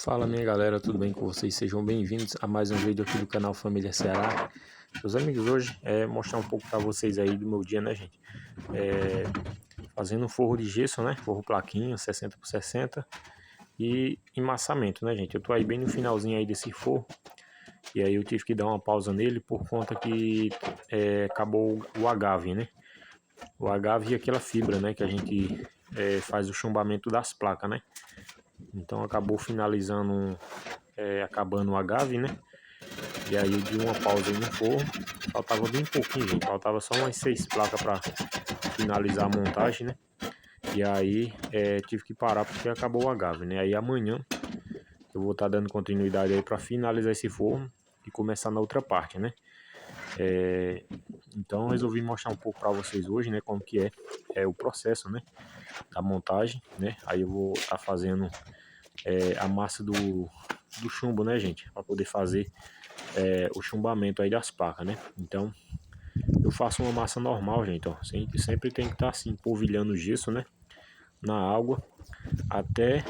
Fala minha galera, tudo bem com vocês? Sejam bem-vindos a mais um vídeo aqui do canal Família Ceará. Meus amigos, hoje mostrar um pouco para vocês aí do meu dia, né, gente? Fazendo um forro de gesso, né? Forro plaquinha, 60 por 60 e emmassamento, né, gente? Eu tô aí bem no finalzinho aí desse forro e aí eu tive que dar uma pausa nele por conta que acabou o agave, né? O agave é aquela fibra, né, que a gente faz o chumbamento das placas, né? Então acabou finalizando, acabando o agave, né? E aí eu dei uma pausa aí no forro. Faltava bem pouquinho, gente. Faltava só umas 6 placas para finalizar a montagem, né? E aí tive que parar porque acabou o agave, né? Aí amanhã eu vou estar dando continuidade aí para finalizar esse forro e começar na outra parte, né? Então resolvi mostrar um pouco para vocês hoje, né? Como que é o processo, né? Da montagem, né? Aí eu vou estar fazendo a massa do chumbo, né, gente? Para poder fazer o chumbamento aí das placas, né? Então eu faço uma massa normal, gente, ó. Sempre tem que estar assim, polvilhando o gesso, né? Na água, até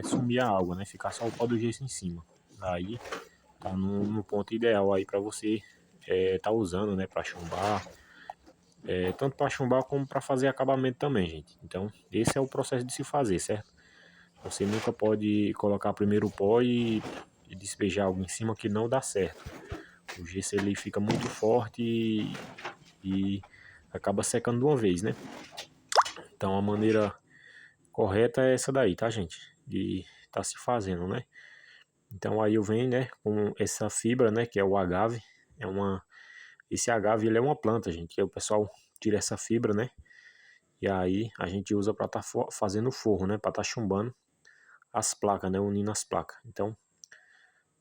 sumir a água, né? Ficar só o pó do gesso em cima. Aí tá no ponto ideal aí para você tá usando, né? Para chumbar, tanto para chumbar como para fazer acabamento também, gente. Então esse é o processo de se fazer, certo? Você nunca pode colocar primeiro o pó e despejar algo em cima que não dá certo. O gesso ele fica muito forte e acaba secando de uma vez, né? Então a maneira correta é essa daí, tá, gente? De tá se fazendo, né? Então aí eu venho, né, com essa fibra, né, que é o agave. Esse agave ele é uma planta, gente. Que aí o pessoal tira essa fibra, né? E aí a gente usa para estar fazendo forro, né? Para estar chumbando as placas, né? Unindo as placas. Então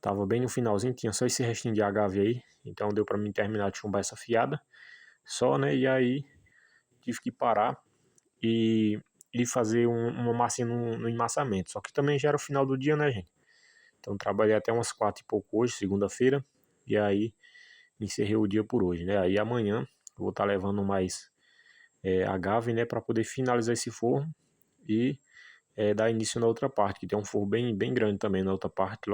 tava bem no finalzinho, tinha só esse restinho de agave aí. Então deu para mim terminar de chumbar essa fiada só, né? E aí tive que parar e fazer uma massinha no emmassamento. Só que também já era o final do dia, né, gente? Então trabalhei até umas 4 e pouco hoje, segunda-feira. E aí encerrei o dia por hoje, né? Aí amanhã eu vou estar levando mais agave, né? Para poder finalizar esse forro e dar início na outra parte, que tem um forro bem grande também na outra parte,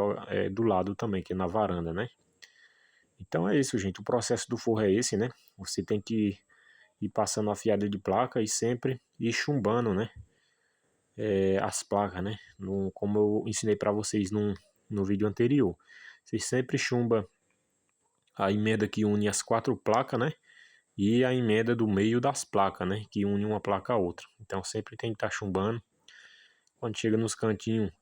do lado também, que é na varanda, né? Então é isso, gente. O processo do forro é esse, né? Você tem que ir passando a fiada de placa e sempre ir chumbando, né? As placas, né? Como eu ensinei para vocês no vídeo anterior. Você sempre chumba a emenda que une as 4 placas, né? E a emenda do meio das placas, né? Que une uma placa a outra. Então sempre tem que estar chumbando. Quando chega nos cantinhos,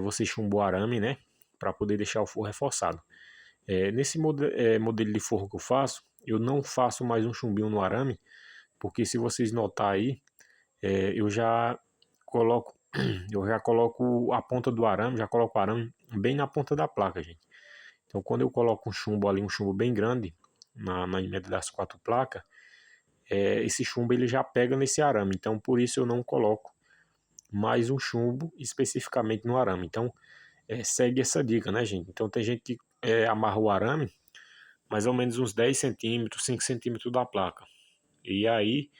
você chumba o arame, né? Para poder deixar o forro reforçado. Nesse modelo de forro que eu não faço mais um chumbinho no arame, porque se vocês notar aí, eu já coloco a ponta do arame, já coloco o arame bem na ponta da placa, gente. Então quando eu coloco um chumbo ali, um chumbo bem grande na emenda das 4 placas, esse chumbo ele já pega nesse arame. Então por isso eu não coloco mais um chumbo especificamente no arame. Então segue essa dica, né, gente? Então tem gente que amarra o arame mais ou menos uns 10 centímetros, 5 centímetros da placa. E aí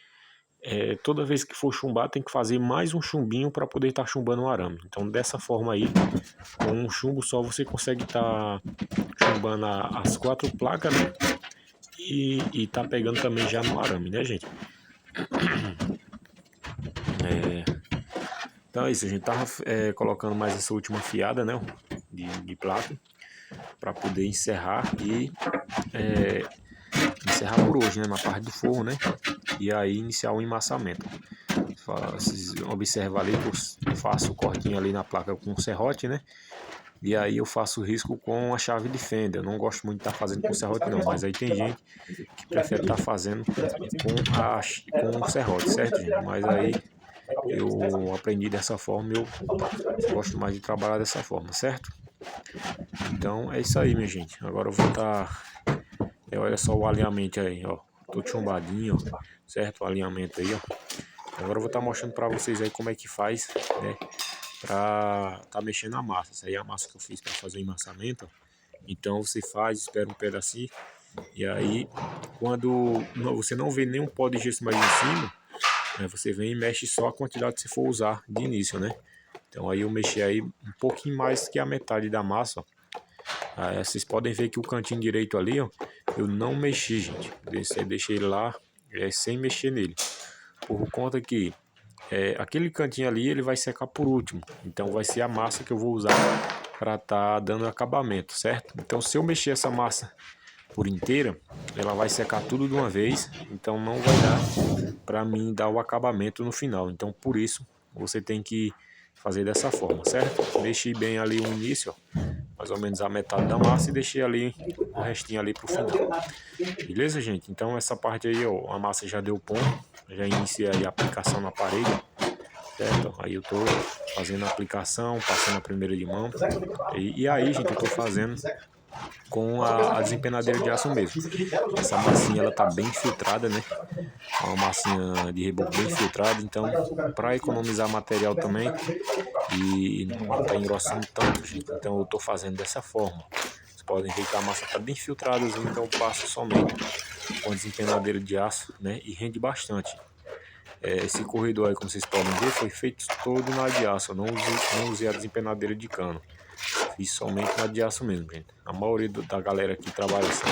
toda vez que for chumbar tem que fazer mais um chumbinho para poder estar chumbando o arame. Então dessa forma aí, com um chumbo só você consegue estar chumbando as 4 placas, né? E tá pegando também já no arame, né, gente? Então é isso, a gente tava colocando mais essa última fiada, né, de placa para poder encerrar e encerrar por hoje, né, na parte do forro, né? E aí iniciar o emmassamento. Vocês observam ali que eu faço o cortinho ali na placa com serrote, né? E aí eu faço o risco com a chave de fenda. Eu não gosto muito de estar fazendo com serrote não, mas aí tem gente que prefere estar fazendo com o serrote, certo, gente? Mas aí eu aprendi dessa forma e eu gosto mais de trabalhar dessa forma, certo? Então é isso aí, minha gente. Agora eu vou estar... olha só o alinhamento aí, ó. Todo chumbadinho, ó. Certo? O alinhamento aí, ó. Agora eu vou estar mostrando para vocês aí como é que faz, né? Pra tá mexendo a massa. Essa aí é a massa que eu fiz para fazer o emmassamento, ó. Então você faz, espera um pedacinho. E aí, quando você não vê nenhum pó de gesso mais em cima, você vem e mexe só a quantidade que você for usar de início, né? Então aí eu mexi aí um pouquinho mais que a metade da massa, ó. Vocês podem ver que o cantinho direito ali, ó, eu não mexi, gente. Deixei ele lá sem mexer nele. Por conta que aquele cantinho ali ele vai secar por último. Então vai ser a massa que eu vou usar para tá dando acabamento, certo? Então se eu mexer essa massa por inteira, ela vai secar tudo de uma vez. Então não vai dar para mim dar o acabamento no final. Então por isso você tem que fazer dessa forma, certo? Mexi bem ali o início, ó, mais ou menos a metade da massa, e deixei ali o restinho ali pro final. Beleza, gente? Então essa parte aí, ó, a massa já deu ponto, já iniciei aí a aplicação na parede, certo? Aí eu tô fazendo a aplicação, passando a primeira de mão, e aí, gente, eu tô fazendo com a desempenadeira de aço mesmo. Essa massinha ela tá bem filtrada, né? É uma massinha de reboco bem filtrada, então para economizar material também e não tá engrossando tanto, gente, então eu tô fazendo dessa forma. Vocês podem ver que a massa tá bem filtrada, então eu passo somente com a desempenadeira de aço, né? E rende bastante. Esse corredor aí, como vocês podem ver, foi feito todo na de aço. Eu não usei a desempenadeira de cano. Fiz somente na de aço mesmo, gente. A maioria da galera aqui trabalha assim.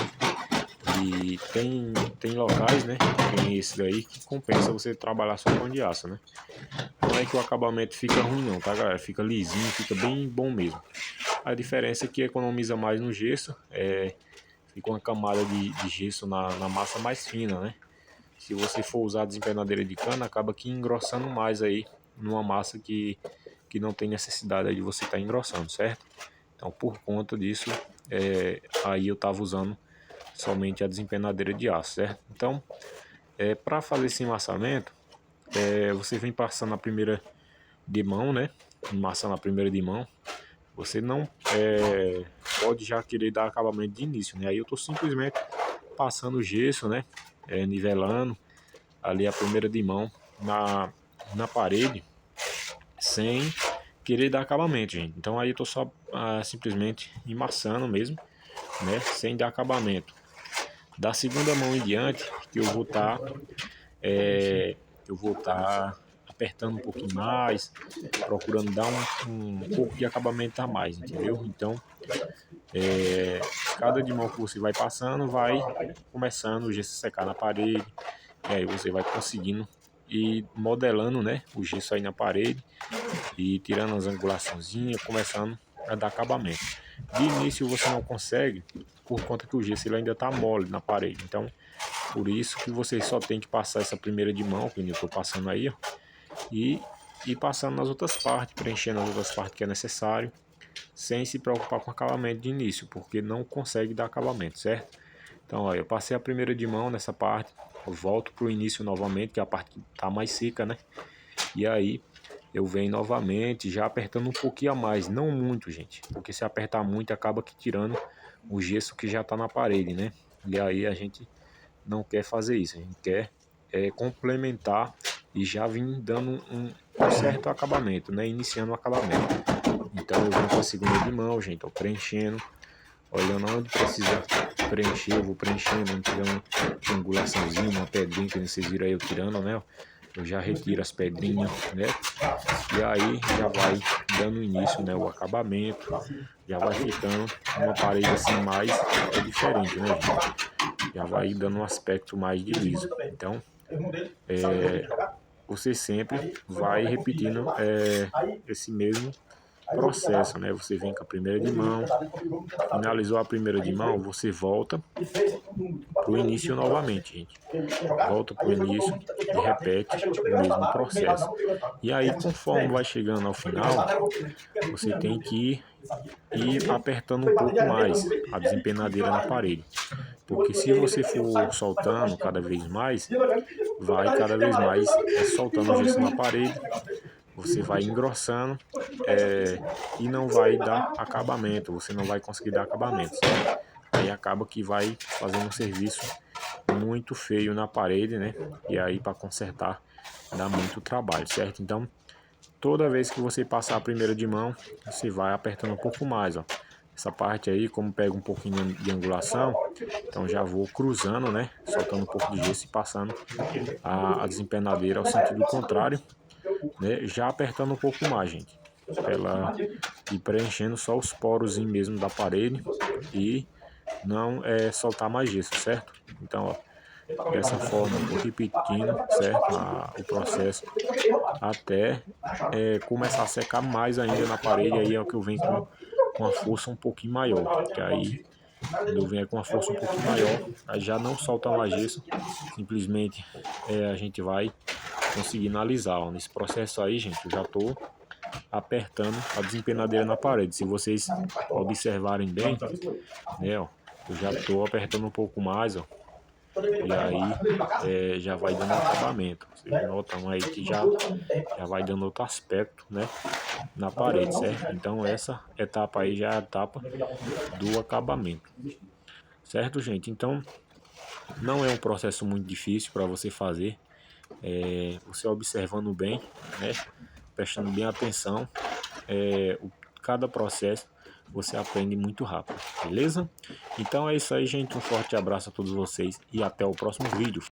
E tem locais, né? Tem esse daí que compensa você trabalhar só com de aço, né? Não é que o acabamento fica ruim não, tá, galera? Fica lisinho, fica bem bom mesmo. A diferença é que economiza mais no gesso. Fica uma camada de gesso na massa mais fina, né? Se você for usar a desempenadeira de cana, acaba que engrossando mais aí numa massa que não tem necessidade aí de você estar engrossando, certo? Então, por conta disso, aí eu estava usando somente a desempenadeira de aço, certo? Então, para fazer esse emmassamento, você vem passando a primeira de mão, né? Emmassando a primeira de mão. Você não pode já querer dar acabamento de início, né? Aí eu estou simplesmente passando o gesso, né? Nivelando ali a primeira de mão na parede, sem querer dar acabamento, gente. Então aí eu tô só simplesmente emmaçando mesmo, né? Sem dar acabamento. Da segunda mão em diante, que eu vou estar apertando um pouquinho mais, procurando dar um pouco de acabamento a mais, entendeu? Então, cada de mão que você vai passando, vai começando o gesso a secar na parede, e aí você vai conseguindo ir modelando, né, o gesso aí na parede e tirando as angulaçãozinhas, começando a dar acabamento. De início você não consegue, por conta que o gesso ele ainda está mole na parede. Então, por isso que você só tem que passar essa primeira de mão, que eu estou passando aí, ó, e passando nas outras partes, preenchendo as outras partes que é necessário, sem se preocupar com acabamento de início, porque não consegue dar acabamento, certo? Então, ó, eu passei a primeira de mão nessa parte, eu volto para o início novamente, que é a parte que está mais seca, né? E aí eu venho novamente, já apertando um pouquinho a mais, não muito, gente, porque se apertar muito acaba que tirando o gesso que já está na parede, né? E aí a gente não quer fazer isso, a gente quer complementar e já vir dando um certo acabamento, né? Iniciando o acabamento. Então eu venho com a segunda de mão, gente, tô preenchendo, olhando onde precisa preencher, eu vou preenchendo, onde tiver uma angulaçãozinha, uma pedrinha que vocês viram aí eu tirando, né? Eu já retiro as pedrinhas, né? E aí já vai dando início, né? O acabamento, já vai ficando uma parede assim mais diferente, né, gente? Já vai dando um aspecto mais de liso. Então, você sempre vai repetindo esse mesmo processo, né? Você vem com a primeira de mão, finalizou a primeira de mão, você volta para o início novamente, gente. Volta para o início e repete o mesmo processo. E aí, conforme vai chegando ao final, você tem que ir apertando um pouco mais a desempenadeira na parede. Porque se você for soltando cada vez mais, vai cada vez mais soltando o gesso na parede, você vai engrossando e não vai dar acabamento, você não vai conseguir dar acabamento, certo? Aí acaba que vai fazendo um serviço muito feio na parede, né? E aí para consertar dá muito trabalho, certo? Então, toda vez que você passar a primeira de mão, você vai apertando um pouco mais, ó. Essa parte aí, como pega um pouquinho de angulação, então já vou cruzando, né? Soltando um pouco de gesso e passando a desempenadeira ao sentido contrário, né? Já apertando um pouco mais, gente. Ela ir preenchendo só os poros mesmo da parede e não soltar mais gesso, certo? Então, ó, dessa forma, eu vou repetindo, certo? O processo até começar a secar mais ainda na parede. Aí é o que eu venho com uma força um pouquinho maior, que aí quando eu venho com uma força um pouquinho maior, aí já não solta mais gesso, simplesmente a gente vai conseguir analisar. Ó, nesse processo aí, gente, eu já estou apertando a desempenadeira na parede. Se vocês observarem bem, né, ó, eu já estou apertando um pouco mais, ó, e aí já vai dando acabamento. Vocês notam aí que já vai dando outro aspecto, né, na parede, certo? Então essa etapa aí já é a etapa do acabamento, certo, gente? Então não é um processo muito difícil para você fazer, você observando bem, né, prestando bem atenção, cada processo você aprende muito rápido, beleza? Então é isso aí, gente. Um forte abraço a todos vocês e até o próximo vídeo.